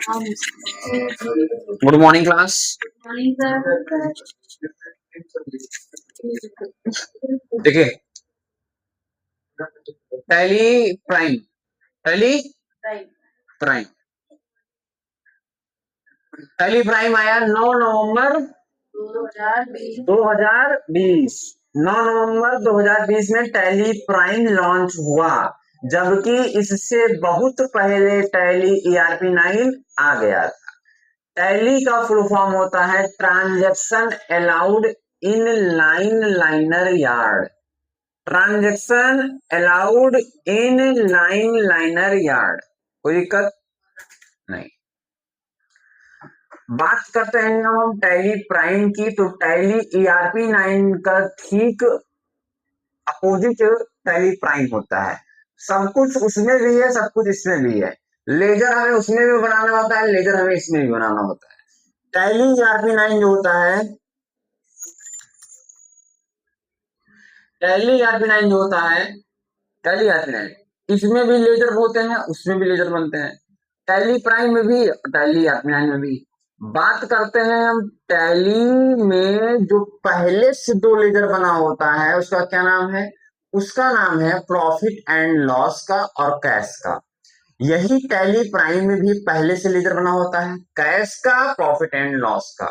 Good morning class. देखिए Tally Prime, Tally Prime, Tally Prime आया 9 नवंबर 2020। 9 नवंबर 2020 में टैली प्राइम लॉन्च हुआ, जबकि इससे बहुत पहले टैली ERP9 आ गया था। टैली का फुल फॉर्म होता है transaction allowed in line liner yard. Transaction allowed in line liner yard, कोई दिक्कत नहीं। बात करते हैं हम टैली प्राइम की, तो टैली ERP9 का ठीक अपोजिट टैली प्राइम होता है। सब कुछ उसमें भी है, सब कुछ इसमें भी है। लेजर हमें उसमें भी बनाना होता है, लेजर हमें इसमें भी बनाना होता है। टैली ERP9 जो होता है, टैली ERP9 जो होता है, टैली ERP9 इसमें भी लेजर होते हैं, उसमें भी लेजर बनते हैं। टैली प्राइम में भी, टैली ERP9 में भी। बात करते हैं हम टैली में जो पहले से 2 लेजर बना होता है, उसका क्या नाम है? उसका नाम है प्रॉफिट एंड लॉस का और कैश का। यही टैली प्राइम में भी पहले से लेजर बना होता है, कैश का, प्रॉफिट एंड लॉस का।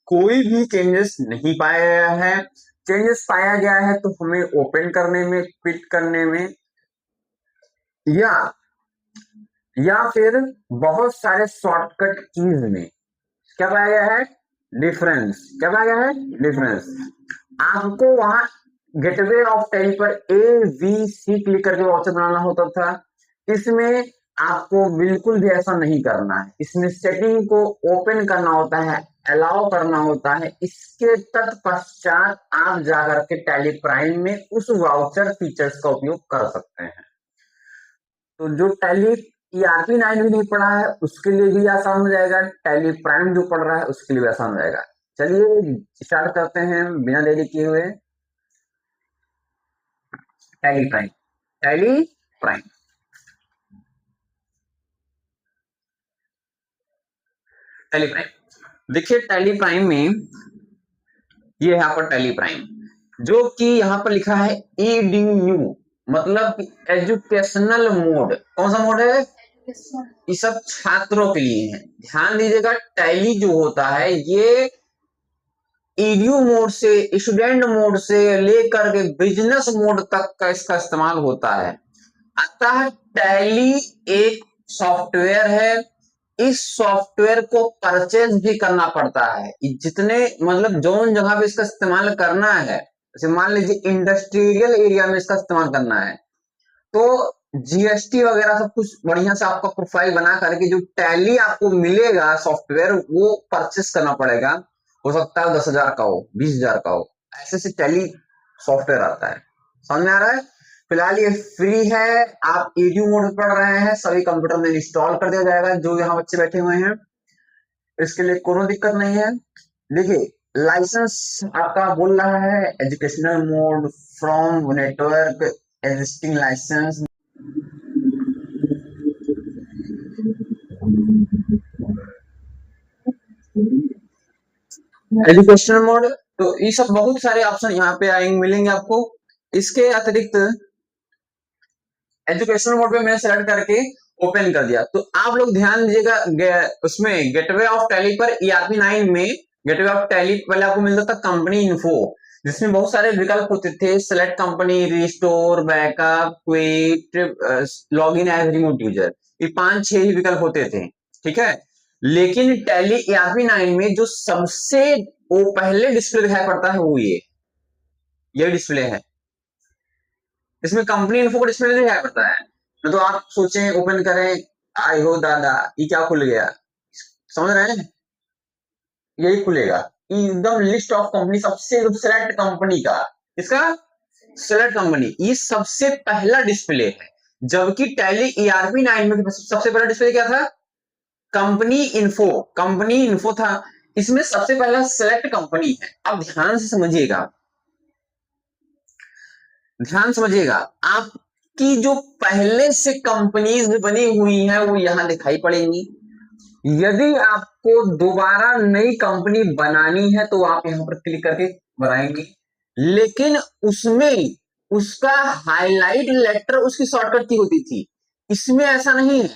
कोई भी चेंजेस नहीं पाया गया है। चेंजेस पाया गया है तो हमें ओपन करने में, क्विट करने में, या फिर बहुत सारे शॉर्टकट कीज में क्या पाया गया है? डिफरेंस। क्या पाया गया है? डिफरेंस। आपको वहां गेटवे ऑफ टैली पर ABC क्लिक करके वाउचर बनाना होता था। इसमें आपको बिल्कुल भी ऐसा नहीं करना है। इसमें सेटिंग को ओपन करना होता है, अलाउ करना होता है। इसके तत्पश्चात आप जाकर के टैली प्राइम में उस वाउचर फीचर्स का उपयोग कर सकते हैं। तो जो टैली ERP9 भी नहीं पढ़ा है उसके लिए भी आसान हो जाएगा, टैली प्राइम जो पढ़ रहा है उसके लिए भी आसान हो जाएगा। चलिए स्टार्ट करते हैं बिना देरी किए हुए। Tally Prime, Tally Prime, Tally prime. देखिए टैली प्राइम में ये है यहाँ पर टैली प्राइम, जो कि यहाँ पर लिखा है EDU, मतलब एजुकेशनल मोड। कौन सा मोड है? ये सब छात्रों के लिए है। ध्यान दीजिएगा, टैली जो होता है ये EDU मोड से, स्टूडेंट मोड से लेकर के बिजनेस मोड तक का इसका इस्तेमाल होता है। अतः टैली एक सॉफ्टवेयर है। इस सॉफ्टवेयर को परचेज भी करना पड़ता है। जितने मतलब जोन जगह पे इसका इस्तेमाल करना है, जैसे मान लीजिए इंडस्ट्रियल एरिया में इसका इस्तेमाल करना है, तो GST वगैरह सब कुछ बढ़िया से आपका प्रोफाइल बना करके जो टैली आपको मिलेगा सॉफ्टवेयर, वो परचेस करना पड़ेगा। हो सकता है 10,000 का हो, 20,000 का हो, ऐसे से टैली सॉफ्टवेयर आता है। समझ में आ रहा है? फिलहाल ये फ्री है। आप EDU मोड में पढ़ रहे हैं, सभी कंप्यूटर में इंस्टॉल कर दिया जाएगा जो यहाँ बच्चे बैठे हुए हैं, इसके लिए कोई दिक्कत नहीं है। देखिए लाइसेंस आपका बोल रहा है educational mode from network existing license. Educational mode, तो ये सब बहुत सारे ऑप्शन यहाँ पे आएंगे, मिलेंगे आपको। इसके अतिरिक्त एजुकेशनल मोड पे मैंने सेलेक्ट करके ओपन कर दिया। तो आप लोग ध्यान दीजिएगा, उसमें गेटवे ऑफ टैली पर ERP9 में गेटवे ऑफ टैली पहले आपको मिलता था कंपनी इन्फो, जिसमें बहुत सारे विकल्प होते थे, select company, restore, backup, quit, log in as remote user. ये 5-6 ही विकल्प होते थे, ठीक है। लेकिन टैली ERP9 में जो सबसे वो पहले डिस्प्ले दिखाई पड़ता है वो ये डिस्प्ले है। इसमें कंपनी इन्फो का डिस्प्ले दिखाई पड़ता है। तो आप सोचें ओपन करें, आई हो दादा ये क्या खुल गया, समझ रहे हैं? यही खुलेगा एकदम लिस्ट ऑफ कंपनी, सबसे सेलेक्ट कंपनी का, इसका सेलेक्ट कंपनी, ये सबसे पहला डिस्प्ले है। जबकि टैली ERP9 में सबसे पहला डिस्प्ले क्या था? कंपनी इन्फो, कंपनी इन्फो था। इसमें सबसे पहला सेलेक्ट कंपनी है। अब ध्यान से समझिएगा, ध्यान समझिएगा, आपकी जो पहले से कंपनीज बनी हुई है वो यहां दिखाई पड़ेंगी। यदि आपको दोबारा नई कंपनी बनानी है तो आप यहां पर क्लिक करके बनाएंगे, लेकिन उसमें उसका हाईलाइट लेटर उसकी शॉर्टकट की होती थी। इसमें ऐसा नहीं है,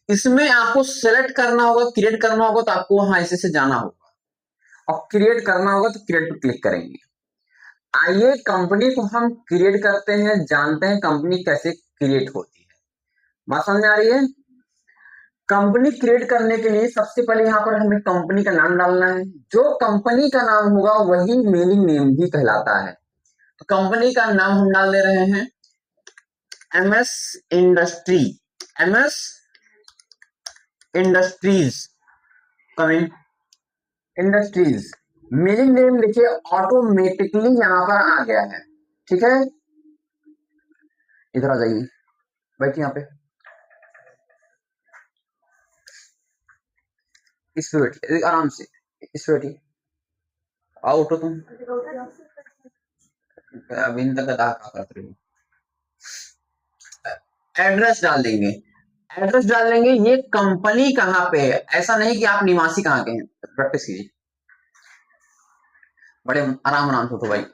इसमें आपको सेलेक्ट करना होगा, क्रिएट करना होगा तो आपको वहां ऐसे से जाना होगा और क्रिएट करना होगा तो क्रिएट पर क्लिक करेंगे। आइए कंपनी को हम क्रिएट करते हैं, जानते हैं कंपनी कैसे क्रिएट होती है। बात समझ में आ रही है? कंपनी क्रिएट करने के लिए सबसे पहले यहाँ पर हमें कंपनी का नाम डालना है। जो कंपनी का नाम होगा वही मेलिंग नेम भी कहलाता है। तो कंपनी का नाम हम डाल दे रहे हैं MS industry, MS industries, coming industries. Mailing name देखिए ऑटोमेटिकली यहाँ पर आ गया है। ठीक है, इधर आ जाइए, बैठिए यहाँ पे, इस पे बैठिए आराम से, इस पे बैठिए। आओ उठो तुम, अभी तक कर रही हो। एड्रेस डाल देंगे, एड्रेस डाल देंगे। ये कंपनी कहाँ पे है, ऐसा नहीं कि आप निवासी कहाँ के हैं। प्रैक्टिस कीजिए, बड़े आराम आराम से उठो भाई।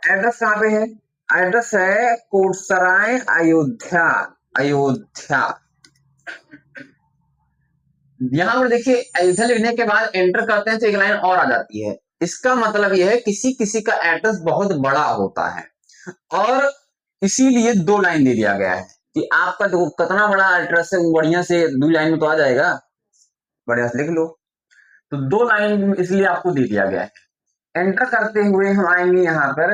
एड्रेस कहाँ पे है? एड्रेस है कोटसराय, अयोध्या, अयोध्या। यहां पर देखिए अयोध्या लिखने के बाद एंटर करते हैं तो एक लाइन और आ जाती है। इसका मतलब यह है किसी किसी का एड्रेस बहुत बड़ा होता है और इसीलिए 2 लाइन दे दिया गया है कि आपका जो कितना बड़ा एड्रेस है वो बढ़िया से 2 लाइन में तो आ जाएगा, बढ़िया से लिख लो। तो 2 लाइन इसलिए आपको दे दिया गया है। एंटर करते हुए हम आएंगे यहाँ पर,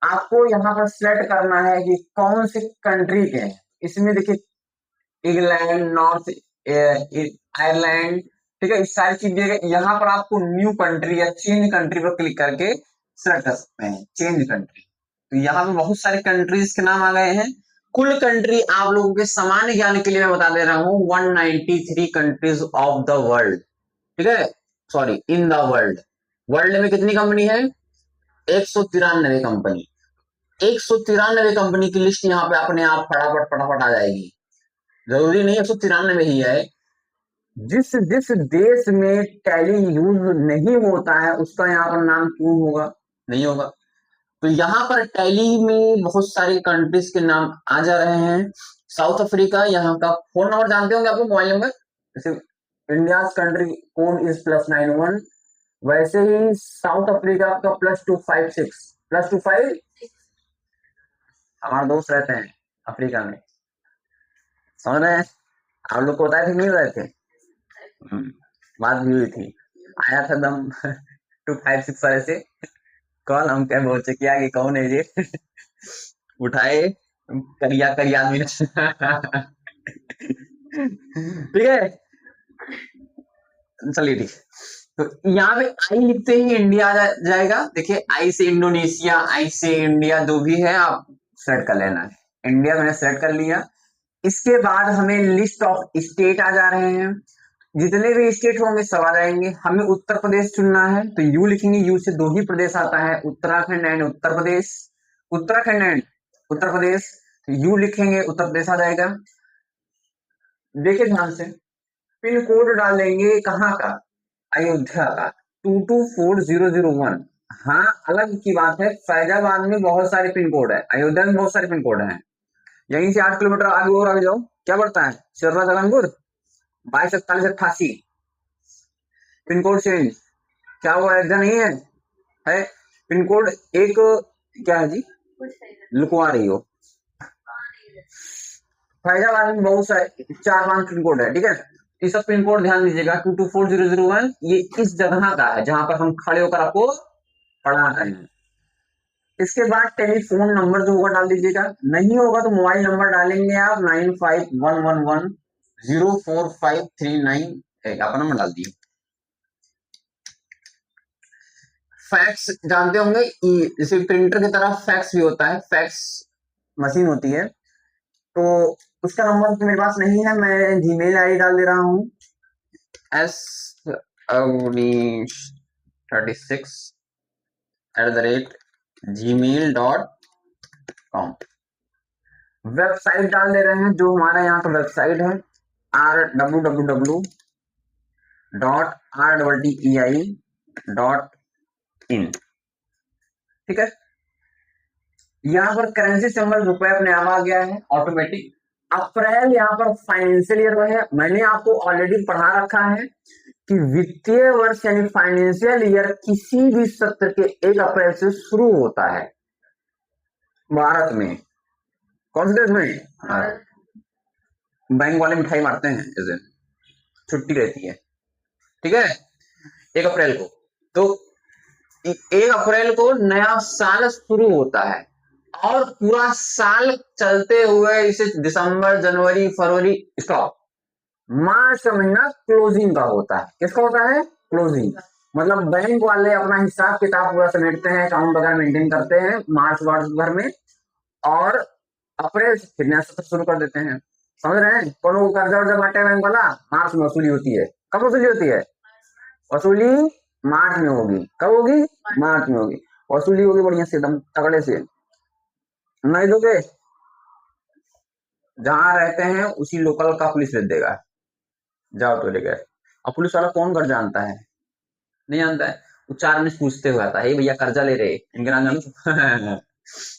आपको यहाँ पर सिलेक्ट करना है कि कौन से कंट्री के हैं। इसमें देखिए इंग्लैंड, नॉर्थ आयरलैंड, ठीक है, इस सारी चीजें। यहाँ पर आपको न्यू कंट्री या चेंज कंट्री पर क्लिक करके सेलेक्ट कर सकते हैं, चेंज कंट्री। तो यहाँ पे बहुत सारे कंट्रीज के नाम आ गए हैं। कुल कंट्री आप लोगों के सामान्य ज्ञान के लिए मैं बता दे रहा हूँ 193 कंट्रीज ऑफ द वर्ल्ड, ठीक है, sorry in the world. World में कितनी कंपनी है? 193 कंपनी। 193 कंपनी की लिस्ट यहाँ पे अपने आप फटाफट फटाफट आ जाएगी। जरूरी नहीं 193 ही है, जिस जिस देश में टैली यूज नहीं होता है उसका यहाँ पर नाम क्यों होगा? नहीं होगा। तो यहाँ पर टैली में बहुत सारी कंट्रीज के नाम आ जा रहे हैं। साउथ अफ्रीका, यहाँ का फोन नंबर जानते होंगे आपको, मोबाइल नंबर, जैसे इंडिया कंट्री कोड इज +91, वैसे ही साउथ अफ्रीका का +256, +25। हमारे दोस्त रहते हैं अफ्रीका में, समझ रहे हैं? आप लोग को बताए थे नहीं रहे थे? बात भी हुई थी, आया था दम 256 वाले से कॉल, हम क्या बोलते किया कि कौन है ये उठाए, करिया करिया आदमी ठीक है, चलिए ठीक। तो यहाँ पे आई लिखते ही इंडिया आ जाएगा। देखिए आई से इंडोनेशिया, आई से इंडिया, जो भी है आप सेलेक्ट कर लेना है। इंडिया मैंने सेलेक्ट कर लिया। इसके बाद हमें लिस्ट ऑफ स्टेट आ जा रहे हैं, जितने भी स्टेट होंगे सब आ जाएंगे। हमें उत्तर प्रदेश चुनना है तो यू लिखेंगे, यू से 2 ही प्रदेश आता है, उत्तराखंड एंड उत्तर प्रदेश। उत्तराखंड एंड उत्तर प्रदेश, तो यू लिखेंगे, उत्तर प्रदेश आ जाएगा। देखिए ध्यान से, पिन कोड डालेंगे कहाँ का? अयोध्या का 224001। हाँ अलग की बात है, फैजाबाद में बहुत सारे पिन कोड है, अयोध्या में बहुत सारे पिन कोड है। यहीं से 8 किलोमीटर आगे और आगे जाओ, क्या पड़ता है? Sirra Jaganpur 224188। Pin code change, क्या वो अयोध्या नहीं है पिन कोड एक, क्या है जी, लुकवा रही हो। फैजाबाद में बहुत सारे 4-5 पिन कोड है, ठीक है। ये सब पिन कोड ध्यान दीजिएगा। 224001 ये इस जगह का है जहां पर हम खड़े होकर आपको पढ़ा रहे हैं। इसके बाद टेलीफोन नंबर जो होगा डाल दीजिएगा, नहीं होगा तो मोबाइल नंबर डालेंगे आप 9511104539, आपका नंबर डाल दिए। फैक्स जानते होंगे, जैसे प्रिंटर की तरह फैक्स भी होता है, फैक्स मशीन होती है, तो उसका नंबर तो मेरे पास नहीं है, मैं जीमेल आईडी डाल दे रहा हूँ s36@gmail.com। वेबसाइट डाल दे रहे हैं, जो हमारा यहाँ का वेबसाइट है www.rtei.in। ठीक है, यहाँ पर करेंसी सिंबल रुपए अपने आप आ गया है ऑटोमेटिक। अप्रैल यहाँ पर फाइनेंशियल ईयर है, मैंने आपको ऑलरेडी पढ़ा रखा है कि वित्तीय वर्ष यानी फाइनेंशियल ईयर किसी भी सत्र के 1 अप्रैल से शुरू होता है भारत में। कौन से देश में? बैंक वाले मिठाई मारते हैं इस दिन, छुट्टी रहती है। ठीक है, 1 अप्रैल को, तो 1 अप्रैल को नया साल शुरू होता है और पूरा साल चलते हुए इसे दिसंबर, जनवरी, फरवरी, स्टॉप, मार्च का महीना क्लोजिंग का होता है। किसका होता है? क्लोजिंग। मतलब बैंक वाले अपना हिसाब किताब पूरा समेटते हैं, अकाउंट वगैरह मेंटेन करते हैं मार्च भर में, और अप्रैल से फिर नया सत्र शुरू कर देते हैं। समझ रहे हैं? कोनो कर्जा वर्जा बांटे बैंक वाला, मार्च में वसूली होती है। कब वसूली होती है? वसूली मार्च में होगी। कब होगी? मार्च में होगी। वसूली होगी बढ़िया से, एकदम तगड़े से। नहीं दोगे, जहां रहते हैं उसी लोकल का पुलिस ले देगा, जाओ तो ले गए। अब पुलिस वाला कौन कर जानता है? नहीं जानता है, वो 4 मिनट पूछते हुए आता है, भैया कर्जा ले रहे, इनके नाम जानो।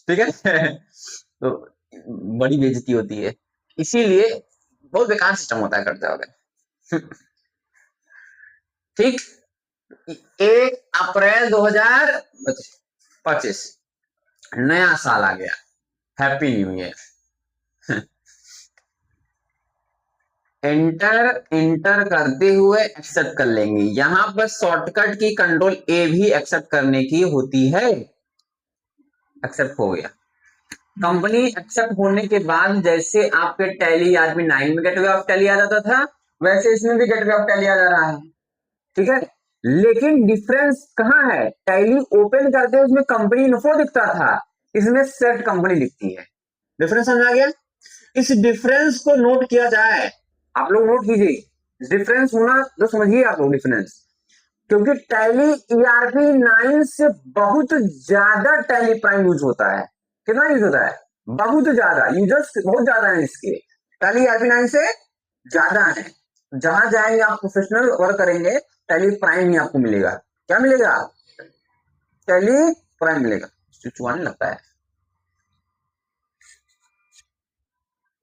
ठीक है। तो बड़ी बेइज्जती होती है, इसीलिए बहुत बेकार सिस्टम होता है कर्जा वगैरह। ठीक, 1 अप्रैल 2025 नया साल आ गया, हैप्पी न्यू ईयर। इंटर करते हुए एक्सेप्ट कर लेंगे। यहां पर शॉर्टकट की कंट्रोल ए भी एक्सेप्ट करने की होती है। एक्सेप्ट हो गया, कंपनी एक्सेप्ट होने के बाद जैसे आपके टैली आरपी 9 में गेटवे ऑफ टैली आ जाता था, वैसे इसमें भी गेटवे ऑफ टैली आ जा रहा है। ठीक है, लेकिन डिफरेंस कहाँ है? टैली ओपन करते हैं उसमें कंपनी इन्फो दिखता था, इसमें सेट कंपनी दिखती है। डिफरेंस समझ आ गया? इस डिफरेंस को नोट किया जाए, आप लोग नोट कीजिए, डिफरेंस होना तो समझिए आप लोग डिफरेंस, क्योंकि टैली ईआरपी 9 से बहुत ज्यादा टैली प्राइम यूज होता है। कितना यूज होता है? बहुत ज्यादा, यूजर्स बहुत ज्यादा है इसके, टैली ईआरपी 9 से ज्यादा है। जहां जाएंगे आप प्रोफेशनल वर्क करेंगे, टैली प्राइम ही आपको मिलेगा। क्या मिलेगा? टैली प्राइम मिलेगा। चुचुआने लगता है,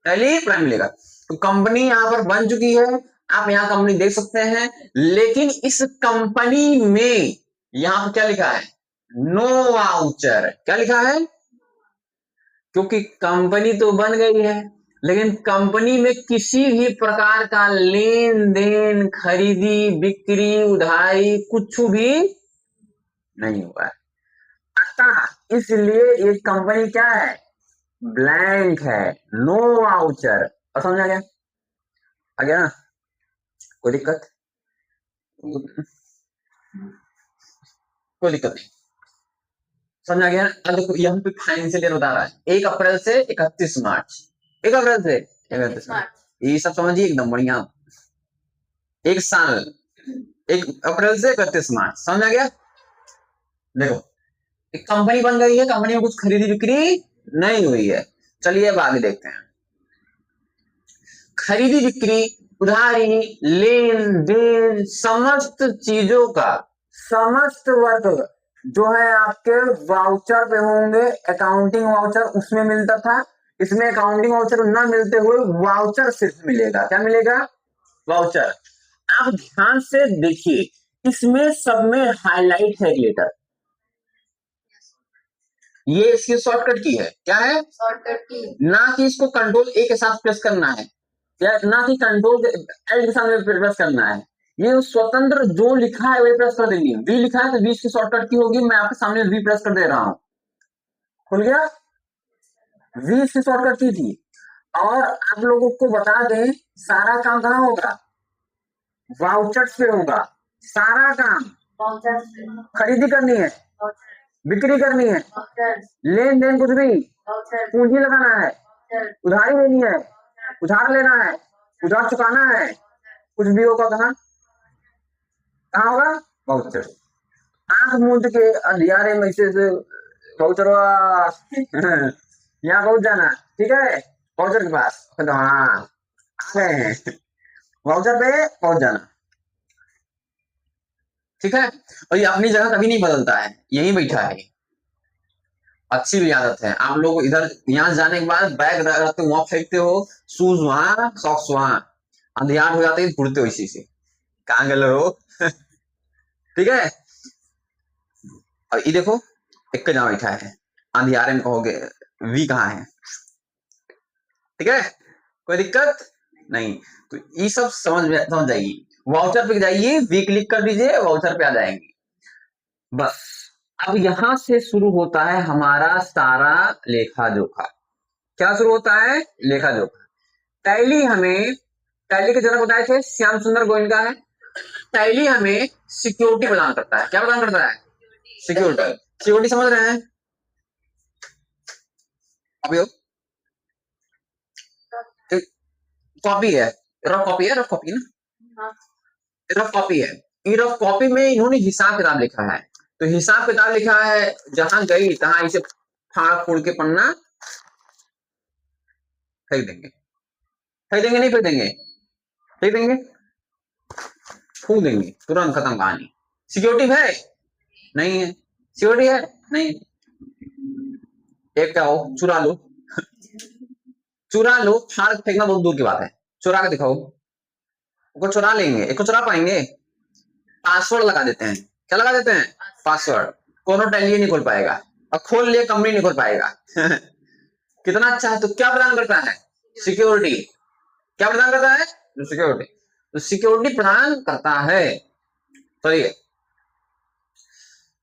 टैली प्राइम मिलेगा। तो कंपनी यहां पर बन चुकी है, आप यहां कंपनी देख सकते हैं, लेकिन इस कंपनी में यहां पर क्या लिखा है? No voucher. क्या लिखा है? क्योंकि कंपनी तो बन गई है, लेकिन कंपनी में किसी भी प्रकार का लेन देन, खरीदी बिक्री, उधारी कुछ भी नहीं हुआ है। अतः इसलिए ये कंपनी क्या है? ब्लैंक है, नो वाउचर। और समझ आ गया? आ गया ना? कोई दिक्कत? कोई दिक्कत नहीं, समझ आ गया? अब देखो यहाँ पे फाइनेंशियल ईयर बता रहा है 1 अप्रैल से 31 मार्च। 1 अप्रैल से 31 मार्च, ये सब समझिए एकदम बढ़िया। एक साल 1 अप्रैल से 31 मार्च, समझ आ गया? देखो, एक कंपनी बन गई है, कंपनी में कुछ खरीदी बिक्री नहीं हुई है। चलिए अब आगे देखते हैं। खरीदी बिक्री, उधारी, लेन देन, समस्त चीजों का समस्त वर्ग जो है आपके वाउचर पे होंगे। अकाउंटिंग वाउचर उसमें मिलता था, इसमें अकाउंटिंग वाउचर ना मिलते हुए वाउचर सिर्फ मिलेगा। क्या मिलेगा? वाउचर। आप ध्यान से देखिए, इसमें सब में हाईलाइट है लेटर, ये इसकी शॉर्टकट की है। क्या है? शॉर्टकट की, ना कि इसको कंट्रोल ए के साथ प्रेस करना है, या ना कि कंट्रोल एल के साथ प्रेस करना है। ये स्वतंत्र जो लिखा है वही प्रेस कर देंगे। वी लिखा है तो वी इसकी शॉर्टकट की होगी, मैं आपके सामने वी प्रेस कर दे रहा हूं। खुल गया? वी इसकी शॉर्टकट की थी। और आप लोगों को बता दें, सारा काम कहां होगा? वाउचर्स पे होगा। सारा काम खरीदी करनी है, बिक्री करनी है, लेन देन कुछ भी, पूंजी लगाना है, उधारी लेनी है, उधार लेना है, उधार चुकाना है, कुछ भी होगा कहाँ? कहाँ होगा? वाउचर। आंख मूंद के अंधियारे में से वाउचर यहाँ पहुंच जाना, ठीक है, वाउचर के पास, तो हाँ आ गए हैं, वाउचर पे पहुंच जाना, ठीक है। और ये अपनी जगह कभी नहीं बदलता है, यही बैठा है। अच्छी भी आदत है, आप लोग इधर यहाँ जाने के बाद बैग रखते हो वहां फेंकते हो, शूज वहां, सॉक्स वहां, अंधियार हो जाते हैं घूरते हो इसी से, कहाँ गए हो। ठीक है। और ये देखो एक जहाँ बैठा है, अंधियारे में कहोगे वी कहाँ है, ठीक है, कोई दिक्कत नहीं। तो ये सब समझ जाइए, वाउचर पे जाइए, वी क्लिक कर दीजिए, वाउचर पे आ जाएंगे बस। अब यहां से शुरू होता है हमारा सारा लेखा जोखा। क्या शुरू होता है? लेखा जोखा। टैली हमें, टैली के जनक बताए थे श्याम सुंदर गोयनका है। टैली हमें सिक्योरिटी प्रदान करता है। क्या प्रदान करता है? सिक्योरिटी। सिक्योरिटी समझ रहे हैं अभी? कॉपी है, रफ कॉपी है, रफ कॉपी ना, रफ कॉपी है। ये रफ कॉपी में इन्होंने हिसाब किताब लिखा है, तो हिसाब किताब लिखा है, जहां गई तहां इसे फाड़ फोड़ के पन्ना फेंक देंगे। फेंक देंगे नहीं फेंक देंगे? फेंक देंगे, फूक देंगे, तुरंत खत्म कहानी। सिक्योरिटी है? नहीं है। सिक्योरिटी है? नहीं। एक क्या हो, चुरा लो, चुरा लो, फाड़ फेंकना बहुत दूर की बात है, चुरा के दिखाओ। उसको चुरा लेंगे, एक को चुरा पाएंगे? पासवर्ड लगा देते हैं। क्या लगा देते हैं? पासवर्ड। कोनो टैली नहीं खोल पाएगा, और खोल लिए कंपनी नहीं खोल पाएगा। कितना अच्छा है। तो क्या प्रदान करता है? सिक्योरिटी। क्या प्रदान करता है? सिक्योरिटी। तो सिक्योरिटी प्रदान करता है। तो ये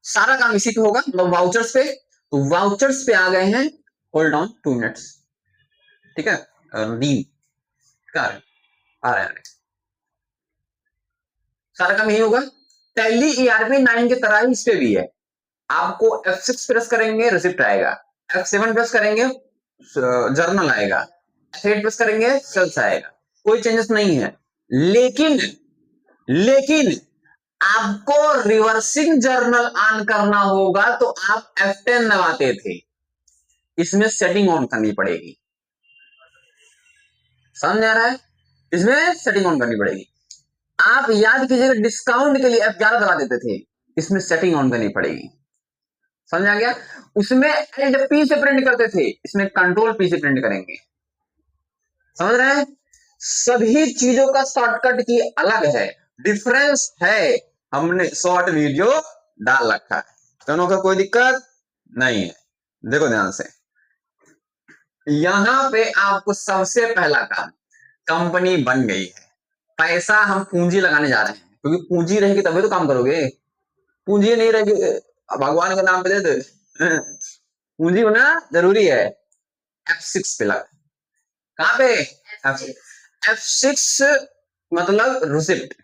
सारा काम इसी पे होगा, मतलब वाउचर्स पे। तो वाउचर्स पे आ गए हैं, होल्ड ऑन 2 मिनट्स, ठीक है। डी आ रहे हैं, सारा काम यही होगा। टैली ईआरपी 9 की तरह ही इस पे भी है। आपको F6 प्रेस करेंगे रिसिप्ट आएगा, F7 प्रेस करेंगे जर्नल आएगा, F8 प्रेस करेंगे सेल्स आएगा, कोई चेंजेस नहीं है। लेकिन लेकिन आपको रिवर्सिंग जर्नल ऑन करना होगा, तो आप F10 दबाते थे, इसमें सेटिंग ऑन करनी पड़ेगी। समझ आ रहा है? इसमें सेटिंग ऑन करनी पड़ेगी। आप याद कीजिएगा, डिस्काउंट के लिए F11 दबा देते थे, इसमें सेटिंग ऑन करनी पड़ेगी। समझ आ गया? उसमें एल्ट पी से प्रिंट करते थे, इसमें कंट्रोल पी से प्रिंट करेंगे। समझ रहे हैं? सभी चीजों का शॉर्टकट की अलग है, डिफरेंस है। हमने शॉर्ट वीडियो डाल रखा है, दोनों का कोई दिक्कत नहीं है। देखो ध्यान से, यहां पे आपको सबसे पहला काम, कंपनी बन गई है, पैसा हम पूंजी लगाने जा रहे हैं, क्योंकि पूंजी रहेगी तभी तो काम करोगे। पूंजी नहीं रहेगी, भगवान के नाम पे दे दे। पूंजी होना जरूरी है। F6 पे लगा, कहां पे? F6 मतलब रिसिप्ट,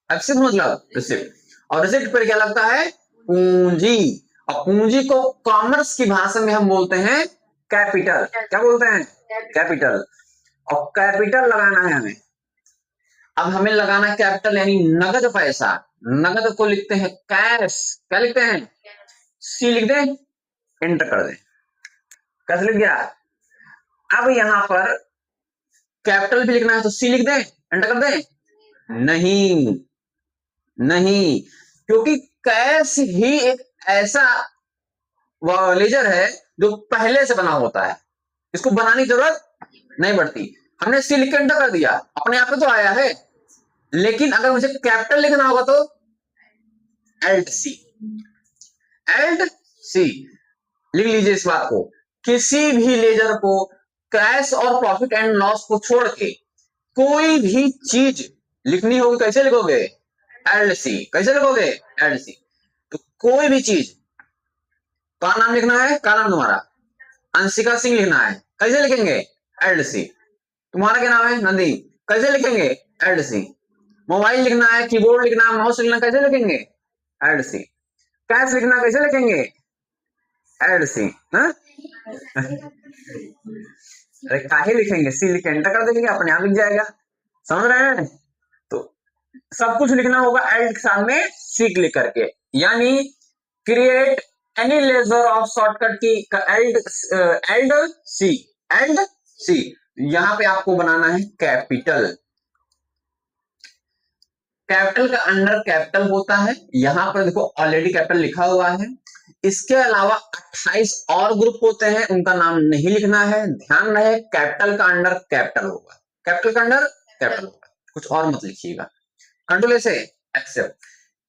F6 मतलब रिसिप्ट, और रिसिप्ट पर क्या लगता है? पूंजी। और पूंजी को कॉमर्स की भाषा में हम बोलते हैं कैपिटल। क्या बोलते हैं? कैपिटल। और कैपिटल लगाना है हमें। अब हमें लगाना कैपिटल यानी नगद पैसा। नगद को लिखते हैं कैश। क्या लिखते हैं? सी लिख दें, एंटर कर दें। कैसे लिख गया? अब यहां पर कैपिटल भी लिखना है तो सी लिख दें, एंटर कर दें? नहीं, नहीं, क्योंकि कैश ही एक ऐसा लेजर है जो पहले से बना होता है, इसको बनाने की जरूरत नहीं पड़ती। हमने सी लिख के एंटर कर दिया, अपने आप में तो आया है। लेकिन अगर मुझे कैपिटल लिखना होगा तो एल्ट सी, एल्ट सी लिख लीजिए इस बात को। किसी भी लेजर को कैश और प्रॉफिट एंड लॉस को छोड़ के कोई भी चीज लिखनी होगी, कैसे लिखोगे? एल्ड सी। कैसे लिखोगे? एल्ड सी। तो कोई भी चीज, क्या नाम लिखना है? क्या नाम तुम्हारा? अंशिका सिंह लिखना है, कैसे लिखेंगे? एल्ड सी। तुम्हारा क्या नाम है? नंदी। कैसे लिखेंगे? एल्ड सी। मोबाइल लिखना है, कीबोर्ड लिखना है, माउस लिखना, कैसे लिखेंगे? एल्ड सी। कैश लिखना, कैसे लिखेंगे? एल्ड सी। अरे काहे लिखेंगे? सी लिख एंटर कर देंगे, अपने आप लिख जाएगा। समझ रहे हैं? तो सब कुछ लिखना होगा एल्ट के साथ में सी क्लिक करके, यानी create any laser of shortcut की एंड सी यहां पे आपको बनाना है कैपिटल। कैपिटल का अंडर कैपिटल होता है, यहां पर देखो ऑलरेडी कैपिटल लिखा हुआ है। इसके अलावा 28 और ग्रुप होते हैं, उनका नाम नहीं लिखना है, ध्यान रहे कैपिटल का अंडर कैपिटल होगा, कैपिटल का अंडर कैपिटल होगा, कुछ और मत लिखिएगा। कंट्रोल से एक्सेप्ट।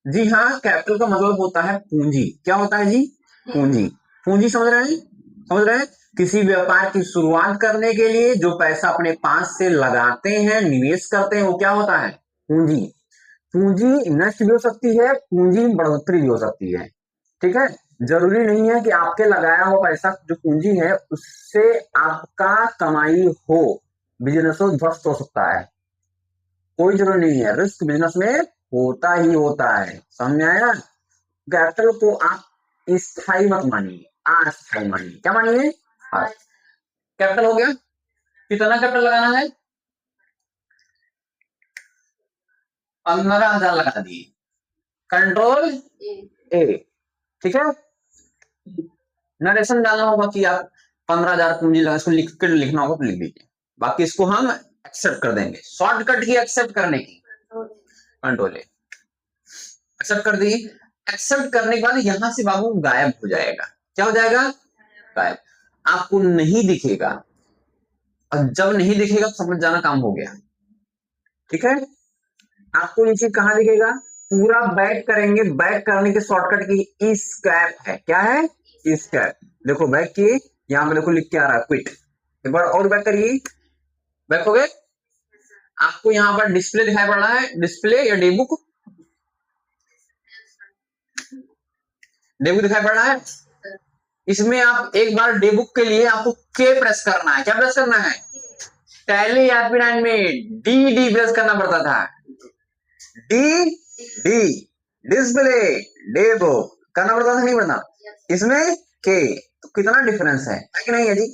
जी हाँ, कैपिटल का मतलब होता है पूंजी। क्या होता है जी? पूंजी। पूंजी समझ रहे हैं? समझ रहे हैं? किसी व्यापार की शुरुआत करने के लिए जो पैसा अपने पास से लगाते हैं, निवेश करते हैं, वो क्या होता है? पूंजी। पूंजी नष्ट भी हो सकती है, पूंजी बढ़ोतरी भी हो सकती है। ठीक है, जरूरी नहीं है कि आपके लगाया हुआ पैसा जो पूंजी है उससे आपका कमाई हो, बिजनेस हो ध्वस्त हो सकता है, कोई जरूरी नहीं है। रिस्क बिजनेस में होता ही होता है, समझ में आया? कैपिटल को आप स्थायी मत मानिए, अस्थायी मानिए। क्या मानिए? कैपिटल हो गया। कितना कैपिटल लगाना है? 15,000 लगा दिए, कंट्रोल ए। ठीक है, नरेशन डालना होगा कि आप 15,000 पूंजी लगा, इसको लिख कर लिखना होगा तो लिख दीजिए, बाकी इसको हम एक्सेप्ट कर देंगे। शॉर्टकट की एक्सेप्ट करने की कंट्रोल ए, एक्सेप्ट कर दी। एक्सेप्ट करने के बाद यहां से बाबू गायब हो जाएगा। क्या हो जाएगा? गायब, आपको नहीं दिखेगा, और जब नहीं दिखेगा तो समझ जाना काम हो गया। ठीक है, आपको ये चीज कहां दिखेगा? पूरा बैक करेंगे, बैक करने के शॉर्टकट की स्कैप है। क्या है? स्कैप। देखो बैक किए, यहां पे देखो लिख के आ रहा है क्विट। एक बार और बैक करिए, बैक हो गए। आपको यहाँ पर डिस्प्ले दिखाई पड़ रहा है, डिस्प्ले या डेबुक? डेबुक दिखाई पड़ रहा है। इसमें आप एक बार डेबुक के लिए आपको के प्रेस करना है। क्या प्रेस करना है? टैली एपी9 में डी प्रेस करना पड़ता था। डी डिस्प्ले डेबुक करना पड़ता था, नहीं पड़ता? इसमें के, तो कितना डिफरेंस है कि नहीं है जी?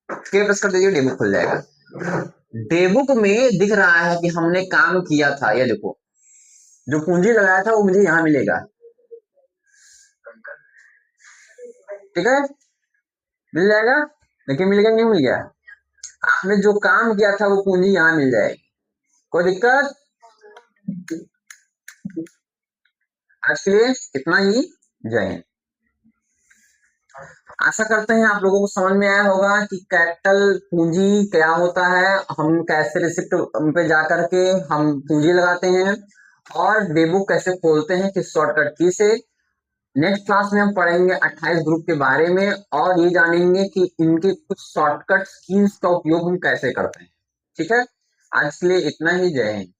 के प्रेस कर दीजिए, डेबुक खुल जाएगा। डेबुक में दिख रहा है कि हमने काम किया था। ये देखो, जो पूंजी लगाया था वो मुझे यहां मिलेगा। ठीक है, मिल जाएगा। लेकिन मिल गया नहीं मिल गया? आपने जो काम किया था वो पूंजी यहां मिल जाएगी, कोई दिक्कत? आज के लिए इतना ही। जय हिंद। आशा करते हैं आप लोगों को समझ में आया होगा कि कैपिटल पूंजी क्या होता है, हम कैसे रिसिप्ट पे जाकर के हम पूंजी लगाते हैं, और डेबुक कैसे खोलते हैं किस शॉर्टकट की से। नेक्स्ट क्लास में हम पढ़ेंगे 28 ग्रुप के बारे में, और ये जानेंगे कि इनके कुछ शॉर्टकट कीज का उपयोग हम कैसे करते हैं। ठीक है, आज के लिए इतना ही। जय हिंद।